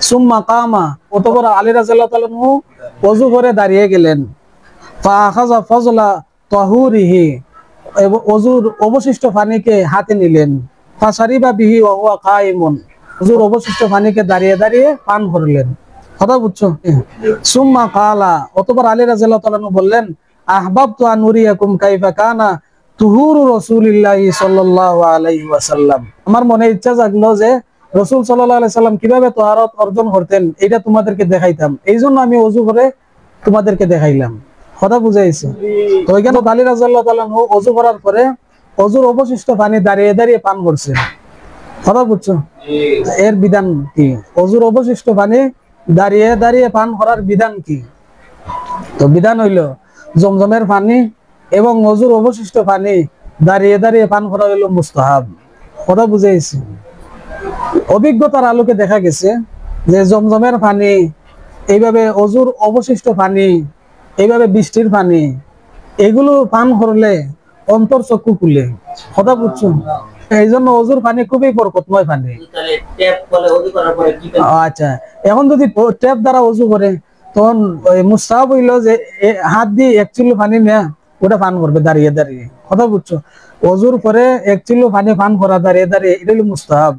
সুম্মা কামা, অতঃপর আলী রাদিয়াল্লাহু তাআলা আনহু ওযু করে দাঁড়িয়ে গেলেন। ফা আখাযা ফাজলা তাহুরিহি, ওযুর অবশিষ্ট পানিকে হাতে নিলেন। ফা শারিবা বিহি ওয়া হুয়া কাইমুন, ওযুর অবশিষ্ট পানিকে দাঁড়িয়ে দাঁড়িয়ে পান করলেন। কথা বুঝছো? সুম্মা কালা, অতঃপর আলী রাদিয়াল্লাহু তাআলা আনহু বললেন, আহবাবতু আন উরিয়াকুম কাইফা কানা তুহুরু রাসূলিল্লাহি সাল্লাল্লাহু আলাইহি ওয়াসাল্লাম। আমার মনে ইচ্ছা জাগলো যে রাসূল সাল্লাল্লাহু আলাইহি সাল্লাম কিভাবে তাহারত অর্জন করতেন এটা তোমাদেরকে দেখাইতাম, এইজন্য আমি ওযু করে তোমাদেরকে দেখাইলাম। কথা বুঝাইছে? তো ওইখানে আলী রাদিয়াল্লাহু তাআলা আনহু ওযু করার পরে ওযুর অবশিষ্ট পানি দাঁড়িয়ে দাঁড়িয়ে পান করছেন। কথা বুঝছো? এর বিধান কি? ওযুর অবশিষ্ট পানি দাঁড়িয়ে দাঁড়িয়ে পান করার বিধান কি? তো বিধান হইল জমজমের পানি এবং ওযুর অবশিষ্ট পানি দাঁড়িয়ে দাঁড়িয়ে পান করা হইল মুস্তাহাব। কথা বুঝাইছি? অভিজ্ঞতার আলোকে দেখা গেছে যে জমজমের পানি, এইভাবে ওযুর অবশিষ্ট পানি, এইভাবে বৃষ্টির পানি, এগুলো পান করলে অন্তর চক্ষু খুলে। কথা বুঝছো? এই জন্য ওযুর পানি খুবই বরকতময় পানি। আচ্ছা, এখন যদি ট্যাপ দ্বারা ওযু করে তখন মুস্তাহাব হইল যে হাত দিয়ে 1 চিলু পানি নেয়া, ওটা পান করবে দাঁড়িয়ে দাঁড়িয়ে। কথা বুঝছো? ওযুর পরে 1 চিলু পানি পান করা দাঁড়িয়ে দাঁড়িয়ে, এটা হলো মুস্তাহাব।